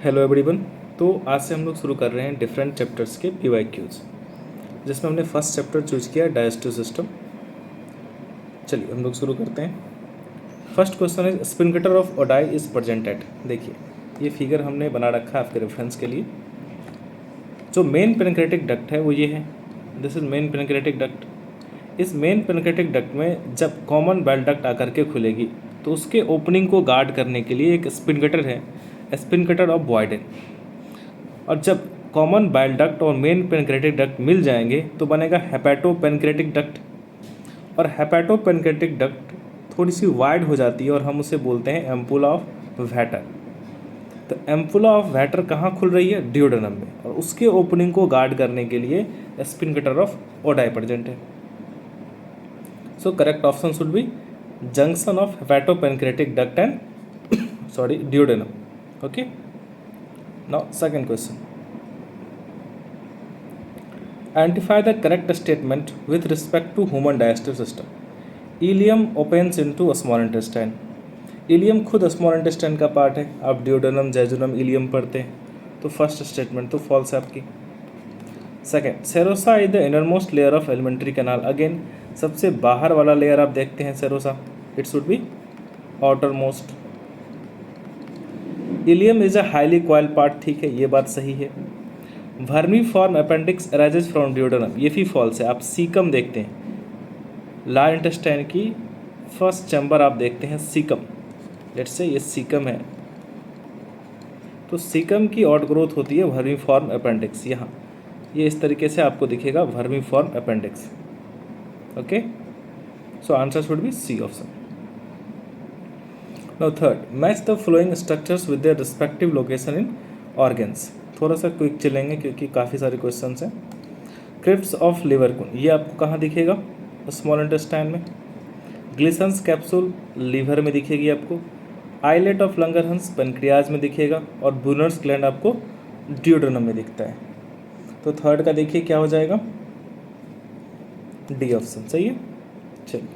Hello everyone. तो आज से हम लोग शुरू कर रहे हैं डिफरेंट चैप्टर्स के पीवाईक्यूज, जिसमें हमने फर्स्ट चैप्टर चूज किया डाइजेस्टिव सिस्टम। चलिए हम लोग शुरू करते हैं। फर्स्ट क्वेश्चन है sphincter of Oddi is present at. देखिए ये फिगर हमने बना रखा है आपके रेफरेंस के लिए। जो मेन पेनक्रेटिक डक्ट है वो ये है, this is main pancreatic duct. इस मेन पेनक्रेटिक डक्ट में जब कॉमन बाइल डक्ट आकर के खुलेगी तो उसके ओपनिंग को गार्ड करने के लिए एक स्पिंक्टर है, स्पिंक्टर ऑफ बॉयडेन। और जब कॉमन बाइल डक्ट और मेन पेनक्रेटिक डक्ट मिल जाएंगे तो बनेगा हेपेटो पेनक्रेटिक डक्ट। और हेपेटो पेनक्रेटिक डक्ट थोड़ी सी वाइड हो जाती है और हम उसे बोलते हैं एम्पुला ऑफ वैटर। तो एम्पुला ऑफ वैटर कहाँ खुल रही है? डियोडेनम में, और उसके ओपनिंग को गार्ड करने के लिए स्पिंक्टर ऑफ ओडाई प्रेजेंट है। So correct option should be junction of hepato pancreatic duct and duodenum. Okay, now second question, identify the correct statement with respect to human digestive system. Ileum opens into small intestine. Ileum खुद small intestine का part है। आप डियोडेनम जैजुनम ilium पढ़ते हैं तो first statement तो false है आपकी। Second, serosa is the innermost layer of alimentary canal. Again सबसे बाहर वाला लेयर आप देखते हैं serosa, it should be outer most. Ileum is a highly coiled part, ठीक है ये बात सही है। Vermiform appendix arises from duodenum, ये भी फॉल्स है। आप सीकम देखते हैं, लार्ज इंटेस्टाइन की फर्स्ट चैम्बर आप देखते हैं सीकम, लेट्स से ये सीकम है, तो सीकम की आउट ग्रोथ होती है वर्मी फॉर्म अपेंडिक्स। यहाँ ये इस तरीके से आपको दिखेगा vermiform appendix. Okay, so answer should be C option. Now third, match the following structures with their respective location in organs. थोड़ा सा क्विक चलेंगे क्योंकि काफ़ी सारे क्वेश्चंस हैं। क्रिप्स ऑफ लिवरकुन, ये आपको कहाँ दिखेगा? स्मॉल इंटेस्टाइन में। ग्लिसन्स कैप्सूल लीवर में दिखेगी आपको। आइलेट ऑफ लंगरहंस पेनक्रियाज में दिखेगा। और ब्रूनर्स ग्लैंड आपको डियोडेनम में दिखता है। तो थर्ड का देखिए क्या हो जाएगा, डी ऑप्शन सही है। चलिए,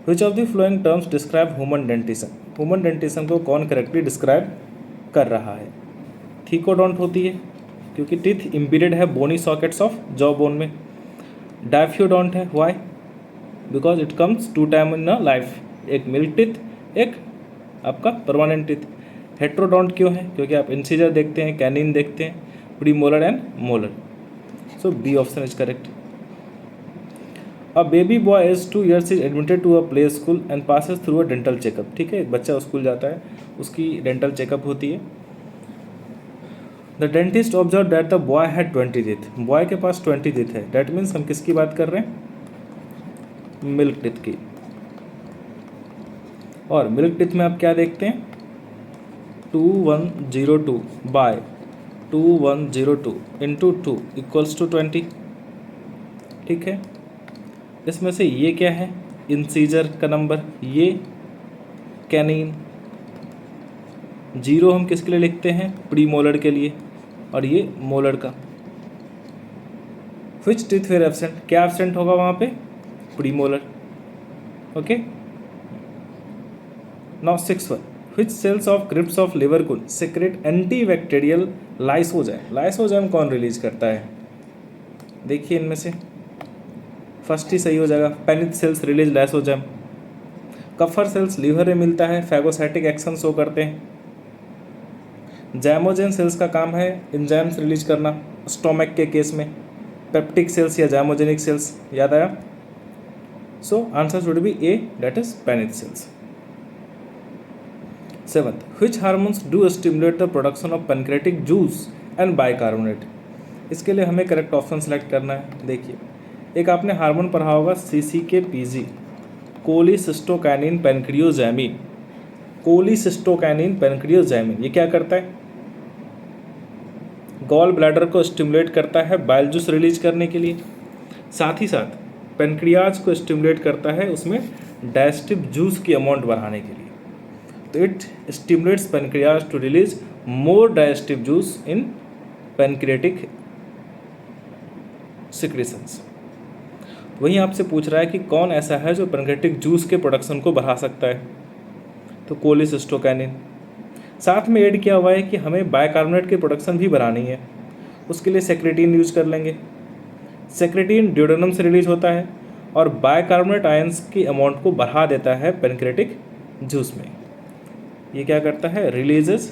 which of the following terms describe human dentition. Human dentition को कौन करेक्टली डिस्क्राइब कर रहा है? थीकोडोंट होती है क्योंकि टीथ इम्बेडेड है बोनी सॉकेट्स ऑफ जॉ बोन में। डायफ्यूडोंट है, why? Because it comes 2 time in a life, एक मिल्क टीथ, एक आपका परमानेंट टीथ। हेट्रोडोंट क्यों है? क्योंकि आप इंसीजर देखते हैं, कैनिन देखते हैं, premolar and molar. So B option is correct. A baby boy is 2 years is admitted to a play school and passes through a dental checkup. ठीक है, एक बच्चा स्कूल जाता है, उसकी डेंटल चेकअप होती है। The dentist observed that the boy had 20 teeth. Boy के पास 20 teeth है। That means हम किसकी बात कर रहे हैं? मिल्क टीथ की। और मिल्क टीथ में आप क्या देखते हैं? 2102 बाय 2102 इंटू 2 इक्वल्स टू 20। ठीक है, इसमें से ये क्या है? इंसीजर का नंबर, ये कैनिन। 0 हम किसके लिए लिखते हैं? प्री मोलर के लिए, और ये मोलर का। विच टीथ वेर एब्सेंट, क्या एब्सेंट होगा वहाँ पे? Premolar. Okay, now 6th one, which cells of crypts of Lieberkuhn secrete antibacterial lysozyme. Lysozyme कौन रिलीज करता है? देखिए इनमें से फर्स्ट ही सही हो जाएगा, Paneth cells release lysozyme. Kupffer cells liver में मिलता है, फैगोसाइटिक एक्शन शो करते हैं। जैमोजेन सेल्स का काम है एंजाइम्स रिलीज करना, स्टोमक के केस में। पेप्टिक सेल्स या जैमोजेनिक सेल्स, याद आया? So answer should be A, that is Paneth cells. 7th, which hormones do stimulate the production of pancreatic juice and bicarbonate। इसके लिए हमें करेक्ट ऑप्शन सेलेक्ट करना है। देखिए, एक आपने हार्मोन पढ़ा होगा CCK-PG, कोलिसिस्टोकैनिन पेनक्रियोजैमिन। कोलिसिस्टोकैनिन पेनक्रियोजैमिन ये क्या करता है? गॉल ब्लैडर को स्टिमुलेट करता है बाइल जूस रिलीज करने के लिए, साथ ही साथ पेनक्रियाज को स्टिमुलेट करता है उसमें डाइजेस्टिव जूस की अमाउंट बढ़ाने के लिए। तो it stimulates pancreas to release more digestive juice in pancreatic secretions. वहीं आपसे पूछ रहा है कि कौन ऐसा है जो पेनक्रियाटिक जूस के प्रोडक्शन को बढ़ा सकता है? तो कोलिसिस्टोकैनिन। साथ में ऐड किया हुआ है कि हमें बाइकार्बोनेट की प्रोडक्शन भी बढ़ानी है, उसके लिए सेक्रेटिन यूज कर लेंगे। सेक्रेटिन ड्यूडेनम से रिलीज होता है और बाइकार्बोनेट आयंस की अमाउंट को बढ़ा देता है पेनक्रेटिक जूस में। ये क्या करता है, releases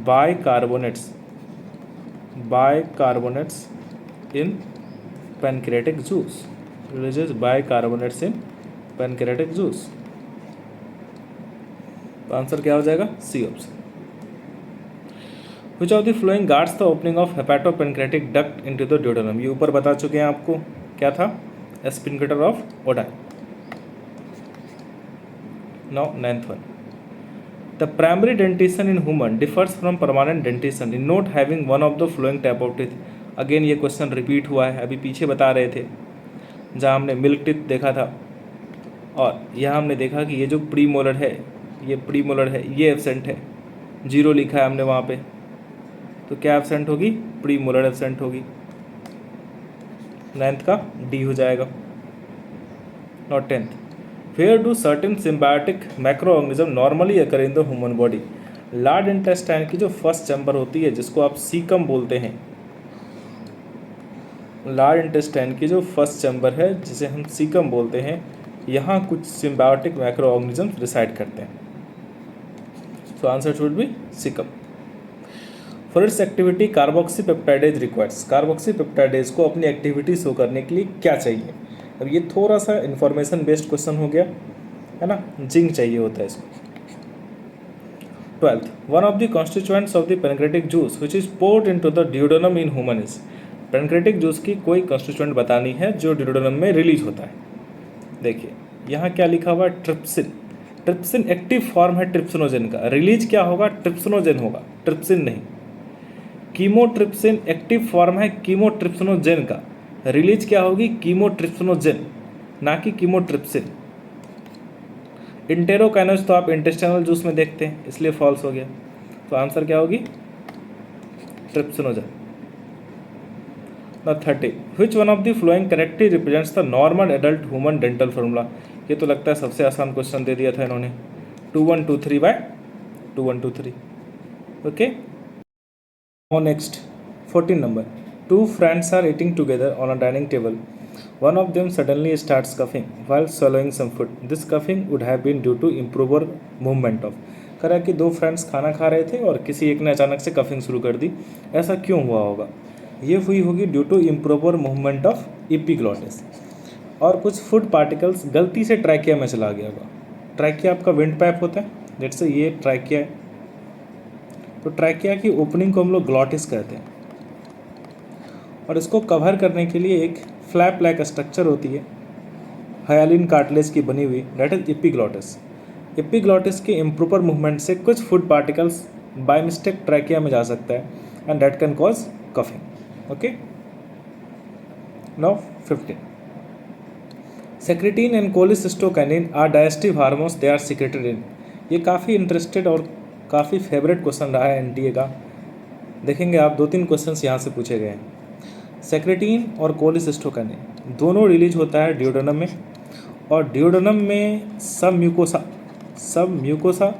bicarbonates in pancreatic juice, releases bicarbonates in pancreatic juice. तो आंसर क्या हो जाएगा, C option. Which of the flowing guards the opening of hepatopancreatic duct into the duodenum? ये ऊपर बता चुके हैं आपको, क्या था, sphincter of Oddi. Now 9th one. The primary dentition in human differs from permanent dentition in not having one of the flowing type of teeth. Again ये question repeat हुआ है, अभी पीछे बता रहे थे जहाँ हमने मिल्क टीथ देखा था और यहाँ हमने देखा कि ये जो प्रीमोलर है, ये प्रीमोलर है, ये एब्सेंट है, 0 लिखा है हमने वहाँ पे, तो क्या एब्सेंट होगी, प्रीमोलर एब्सेंट होगी। 9th का डी हो जाएगा। Not 10th, where do certain symbiotic macro organism normally occur in the human body? Large intestine की जो फर्स्ट चैम्बर होती है जिसको आप सीकम बोलते हैं, लार्ज इंटेस्टाइन की जो फर्स्ट चैम्बर है जिसे हम सीकम बोलते हैं, यहाँ कुछ सिम्बायोटिक मैक्रो ऑर्गेनिज्म रिसाइड करते हैं। सो answer should B caecum. For its activity carboxy peptidase requires, carboxy peptidase को अपनी एक्टिविटी शो करने के लिए क्या चाहिए? अब ये थोड़ा सा इन्फॉर्मेशन बेस्ड क्वेश्चन हो गया है ना, जिंक चाहिए होता है इसको। 12th, one of the constituents of the pancreatic juice which is poured into the duodenum in human is. Pancreatic juice की कोई कॉन्स्टिट्यूएंट बतानी है जो ड्यूडेनम में रिलीज होता है। देखिए यहाँ क्या लिखा हुआ है, ट्रिप्सिन। ट्रिप्सिन एक्टिव फॉर्म है ट्रिप्सिनोजेन का, रिलीज क्या होगा, ट्रिप्सिनोजेन होगा, ट्रिप्सिन नहीं। कीमोट्रिप्सिन एक्टिव फॉर्म है कीमोट्रिप्सिनोजेन का, रिलीज क्या होगी, कीमोट्रिप्सिनोजेन, ना कि कीमोट्रिप्सिन। इंटेरोकाइनेज तो आप इंटेस्टाइनल जूस में देखते हैं, इसलिए फॉल्स हो गया। तो आंसर क्या होगी, ट्रिप्सिनोजेन। ना 30, विच one of the flowing correctly represents the normal adult human dental formula? ये तो लगता है सबसे आसान क्वेश्चन दे दिया था इन्होंने, 2123/2123। Okay, Now next, 14 number. Two friends are eating together on a dining table. One of them suddenly starts coughing while swallowing some food. This coughing would have been due to improper movement of. करा कि दो friends खाना खा रहे थे और किसी एक ने अचानक से कफिंग शुरू कर दी। ऐसा क्यों हुआ होगा? ये हुई होगी due to improper movement of epiglottis, और कुछ फूड पार्टिकल्स गलती से ट्रैकिया में चला गया होगा। ट्रैकिया आपका विंड पाइप होता है, जैसे ये ट्रैकिया है, तो ट्रैकिया की ओपनिंग को हम लोग ग्लॉटिस कहते हैं, और इसको कवर करने के लिए एक फ्लैप लाइक स्ट्रक्चर होती है हायालिन कार्टिलेज की बनी हुई, दैट इज एपिग्लॉटिस। एपिग्लॉटिस के इम्प्रॉपर मूवमेंट से कुछ food particles by mistake trachea में जा सकता है and that can cause coughing. Okay, now 15, secretin and cholecystokinin are digestive hormones, they are secreted in. ये काफ़ी इंटरेस्टेड और काफ़ी फेवरेट क्वेश्चन रहा है एनटीए का। देखेंगे आप 2-3 क्वेश्चंस यहाँ से पूछे गए हैं। सेक्रेटिन और कोलिसिस्टोकाइनिन दोनों रिलीज होता है ड्यूडेनम में, और ड्यूडेनम में सब म्यूकोसा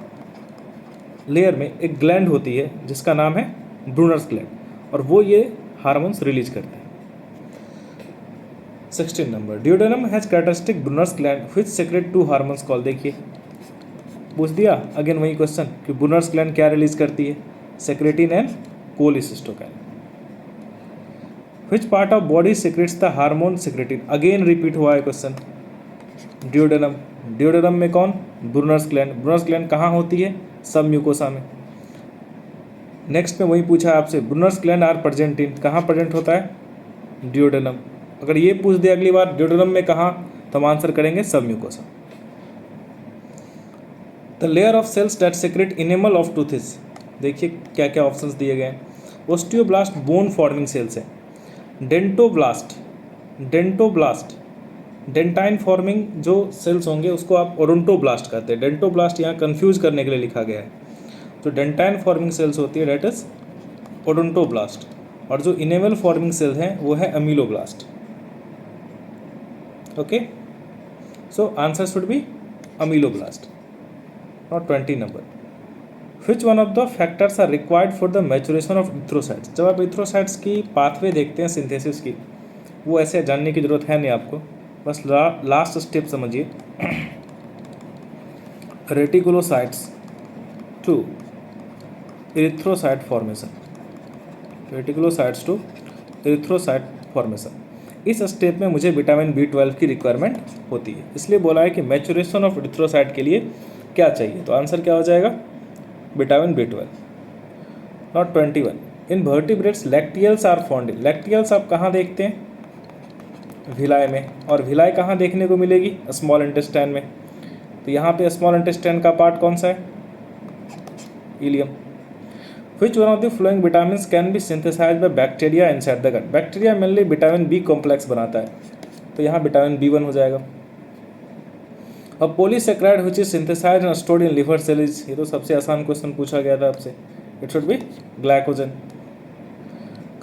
लेयर में एक ग्लैंड होती है जिसका नाम है ब्रूनर्स ग्लैंड, और वो ये हार्मोन्स रिलीज करते हैं। 16 number, duodenum has characteristic Brunner's gland which secrete 2 hormones call. देखिए पूछ दिया अगेन वही क्वेश्चन कि ब्रूनर्स ग्लैंड क्या रिलीज करती है, secretin and cholecystokinin. Which part of body secrets the hormone secretin? Again repeat हुआ है क्वेश्चन, ड्यूडेनम। ड्यूडेनम में कौन, ब्रूनर्स ग्लैंड। ब्रूनर्स ग्लैंड कहाँ होती है, सब म्यूकोसा में। नेक्स्ट में वही पूछा आपसे, Brunner's gland are present in, कहाँ प्रेजेंट होता है, ड्यूडेनम। अगर ये पूछ दे अगली बार ड्यूडेनम में कहाँ, तो हम आंसर करेंगे submucosa. The layer of cells that secrete enamel of tooth is. देखिए क्या क्या ऑप्शंस दिए गए हैं। ओस्टियोब्लास्ट बोन फॉर्मिंग सेल्स है, डेंटोब्लास्ट डेंटाइन फॉर्मिंग जो सेल्स होंगे उसको आप ओडोंटोब्लास्ट कहते हैं। डेंटोब्लास्ट यहाँ कंफ्यूज करने के लिए लिखा गया है, तो डेंटाइन फॉर्मिंग सेल्स होती है डेट इज ओडोंटोब्लास्ट, और जो इनेमल फॉर्मिंग सेल्स हैं वो है ameloblast. Okay, so answer should be ameloblast. Not 20 number. Which one of the factors are required for the maturation of erythrocytes. जब आप इथ्रोसाइट्स की पाथवे देखते हैं सिंथेसिस की, वो ऐसे जानने की जरूरत है नहीं आपको, बस लास्ट स्टेप समझिए। Reticulocytes to erythrocyte formation, reticulocytes to erythrocyte formation. इस स्टेप में मुझे विटामिन B12 की रिक्वायरमेंट होती है, इसलिए बोला है कि मैचुरेशन ऑफ इरिथ्रोसाइट के लिए क्या चाहिए, तो आंसर क्या हो जाएगा, vitamin B12। Not 21। In vertebrates lacteals are found in. Lacteals आप कहाँ देखते हैं, विलाय में, और विलाय कहाँ देखने को मिलेगी, स्मॉल इंटेस्टाइन में। तो यहाँ पे स्मॉल इंटेस्टाइन का पार्ट कौन सा है, ilium. Which one of the following vitamins can be synthesized by bacteria inside the gut? Bacteria mainly vitamin B complex बनाता है, तो यहाँ विटामिन B1 हो जाएगा। अब polysaccharide which is synthesized and stored in liver cell is, ये तो सबसे आसान क्वेश्चन पूछा गया था आपसे, it should B glycogen.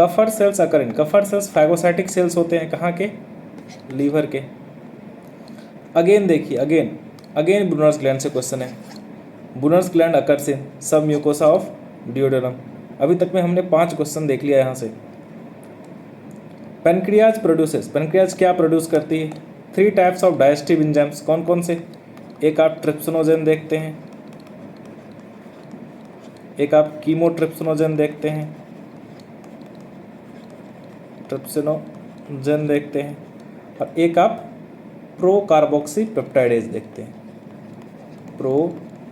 Kupffer cells occur in, Kupffer cells phagocytic cells होते हैं कहाँ के, लीवर के। अगेन देखिए, अगेन ब्रूनर्स ग्लैंड से क्वेश्चन है। ब्रूनर्स ग्लैंड अकर्स इन सब म्यूकोसा ऑफ डिओडेनम। अभी तक में हमने 5 क्वेश्चन देख लिया यहाँ से। पेनक्रियाज प्रोड्यूसेस, पेनक्रियाज क्या प्रोड्यूस करती है, 3 टाइप्स ऑफ डाइजेस्टिव एंजाइम्स, कौन कौन से, एक आप ट्रिप्सिनोजेन देखते हैं, एक आप कीमोट्रिप्सिनोजेन देखते हैं, ट्रिप्सिनोजेन देखते हैं, और एक आप प्रो कार्बोक्सी पेप्टाइडेज देखते हैं, प्रो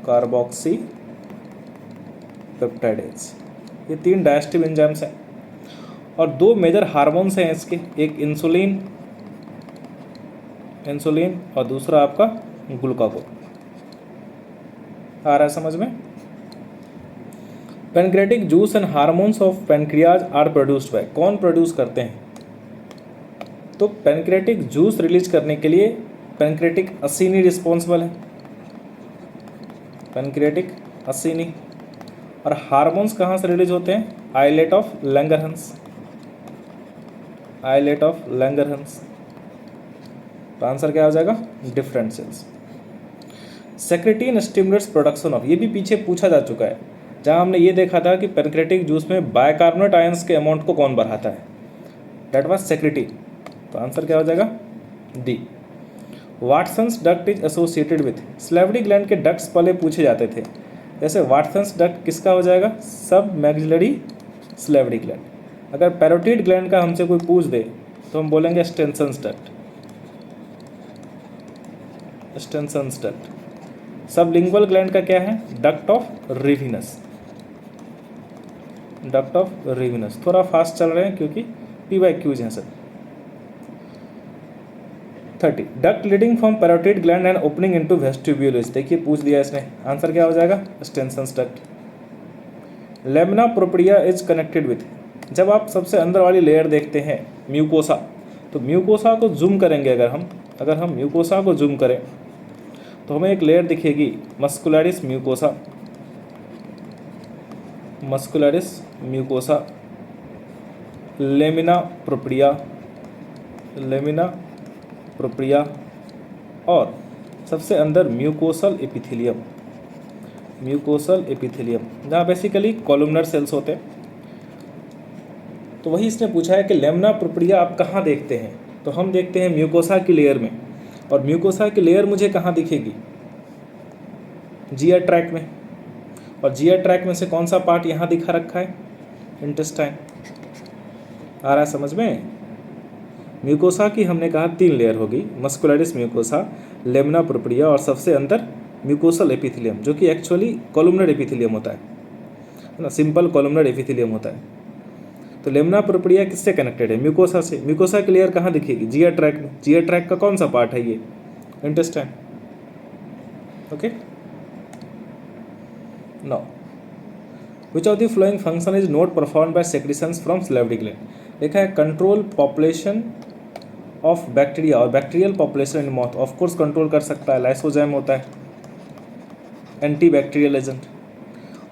कार्बोक्सी पेप्टाइडेज। ये 3 डाइजेस्टिव एंजाइम्स हैं, और 2 मेजर हार्मोन्स हैं इसके, एक इंसुलिन और दूसरा आपका ग्लूकागोन। आ रहा है समझ में। Pancreatic juice and hormones of pancreas are produced by, कौन प्रोड्यूस करते हैं, तो पेनक्रेटिक जूस रिलीज करने के लिए पेनक्रेटिक असिनी रिस्पॉन्सिबल है, पेनक्रेटिक असिनी। और हार्मोन्स कहाँ से रिलीज होते हैं, islet of Langerhans, islet of Langerhans. तो आंसर क्या हो जाएगा, different cells. Secretin stimulates production of, ये भी पीछे पूछा जा चुका है, जहाँ हमने ये देखा था कि पेनक्रेटिक जूस में बाइकार्बोनेट आयंस के अमाउंट को कौन बढ़ाता है, दैट वाज सेक्रेटिन। तो आंसर क्या हो जाएगा, D. Wharton's duct is associated with, salivary gland के डक्ट्स पहले पूछे जाते थे, जैसे वाटसन्स डक्ट किसका हो जाएगा, सब मैक्सिलरी स्लेवरी ग्लैंड। अगर पैरोटिड ग्लैंड का हमसे कोई पूछ दे तो हम बोलेंगे Stensen's duct, Stensen's duct. Sublingual gland का क्या है, duct of Rivinus, duct of Rivinus. थोड़ा फास्ट चल रहे हैं क्योंकि PYQs हैं sir. 30 duct leading from parotid gland and opening into vestibules, देखिए पूछ दिया इसने, आंसर क्या हो जाएगा, Stensen's duct. Lamina propria is connected with, जब आप सबसे अंदर वाली लेयर देखते हैं म्यूकोसा, तो म्यूकोसा को जूम करेंगे, अगर हम म्यूकोसा को जूम करें तो हमें एक लेयर दिखेगी muscularis mucosa, muscularis mucosa, lamina propria, lamina propria, और सबसे अंदर म्यूकोसल एपिथेलियम, म्यूकोसल एपिथेलियम, जहाँ बेसिकली कॉलमनर सेल्स होते हैं। तो वही इसने पूछा है कि लेमिना प्रोप्रिया आप कहाँ देखते हैं, तो हम देखते हैं म्यूकोसा की लेयर में, और म्यूकोसा की लेयर मुझे कहाँ दिखेगी, जीआर ट्रैक में, और जीआर ट्रैक में से कौन सा पार्ट यहाँ दिखा रखा है, इंटेस्टाइन। आ रहा है समझ में। म्यूकोसा की हमने कहा 3 लेयर होगी, मस्कुलरिस म्यूकोसा, लेमिना प्रोप्रिया, और सबसे अंदर म्यूकोसल एपिथेलियम, जो कि एक्चुअली कॉलमनर एपिथेलियम होता है ना, सिंपल कॉलमनर एपिथेलियम होता है। तो लेमिना प्रोप्रिया किससे कनेक्टेड है, म्यूकोसा से। म्यूकोसा की लेयर कहाँ दिखेगी, जीआर ट्रैक में। जीआर ट्रैक का कौन सा पार्ट है ये, intestine. Okay, know which of the flowing function is not perform by secretions from salivary gland. देखा है, कंट्रोल पॉपुलेशन ऑफ बैक्टीरिया और bacterial population in mouth, of course control कर सकता है, लाइसोजाइम होता है, anti bacterial agent.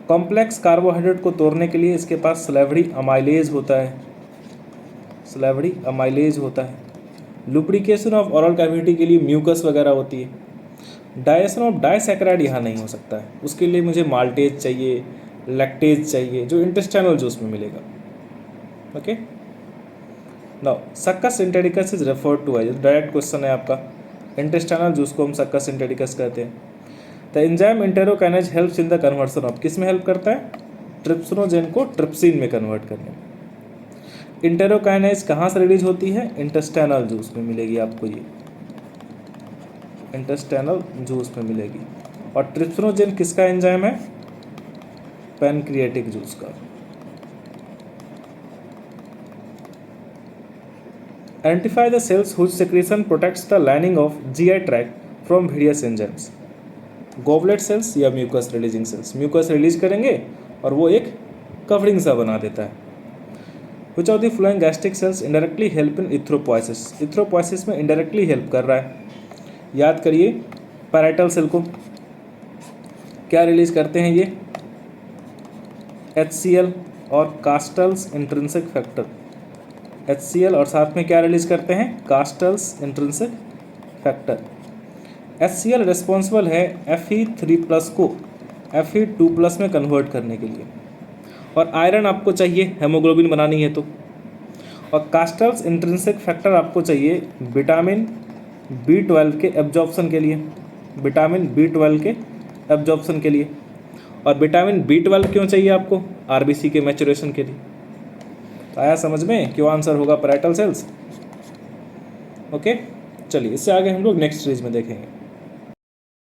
Complex carbohydrate को तोड़ने के लिए इसके पास स्लेवरी अमाइलेज होता है, स्लेवरी अमाइलेज होता है। लुब्रिकेशन ऑफ ओरल कैविटी के लिए म्यूकस वगैरह होती है। डाइजेशन ऑफ डाइसैकेराइड यहाँ नहीं हो सकता है, उसके लिए मुझे माल्टेज चाहिए, लैक्टेज चाहिए, जो इंटेस्टाइनल जूस में मिलेगा। Okay, now succus entericus is referred to as, direct question है आपका, इंटेस्टाइनल जूस को हम सक्कस सिंथेटिकस कहते हैं। The enzyme enterokinase helps in the conversion of, किस में हेल्प करता है? ट्रिप्सिनोजेन को ट्रिप्सिन में कन्वर्ट करने में। इंटेरोकाइनेज कहाँ से रिलीज होती है? इंटेस्टाइनल जूस में मिलेगी आपको, ये इंटेस्टाइनल जूस में मिलेगी। और ट्रिप्सिनोजेन किसका एंजाइम है? पैनक्रिएटिक जूस का। Identify the cells whose secretion protects the lining of GI tract from various enzymes. Goblet cells या mucus releasing cells, mucus release करेंगे और वो एक कवरिंग सा बना देता है। Which of the following gastric cells indirectly help in erythropoiesis, erythropoiesis में इंडायरेक्टली हेल्प कर रहा है। याद करिए, पैराइटल सेल को क्या रिलीज करते हैं ये? HCl और कास्टल्स इंट्रिंसिक फैक्टर। HCl और साथ में क्या रिलीज करते हैं? कास्टल्स इंट्रिंसिक फैक्टर। HCl रिस्पॉन्सिबल है Fe3+ को Fe2+ में कन्वर्ट करने के लिए, और आयरन आपको चाहिए हेमोग्लोबिन बनानी है तो, और कास्टल्स इंट्रिंसिक फैक्टर आपको चाहिए विटामिन B12 के एब्जॉर्प्शन के लिए, विटामिन B12 के एब्जॉर्प्शन के लिए। और विटामिन B12 क्यों चाहिए आपको? RBC के मैचुरेशन के लिए। तो आया समझ में क्यों आंसर होगा पैराइटल सेल्स। ओके, चलिए इससे आगे हम लोग नेक्स्ट स्टेज में देखेंगे।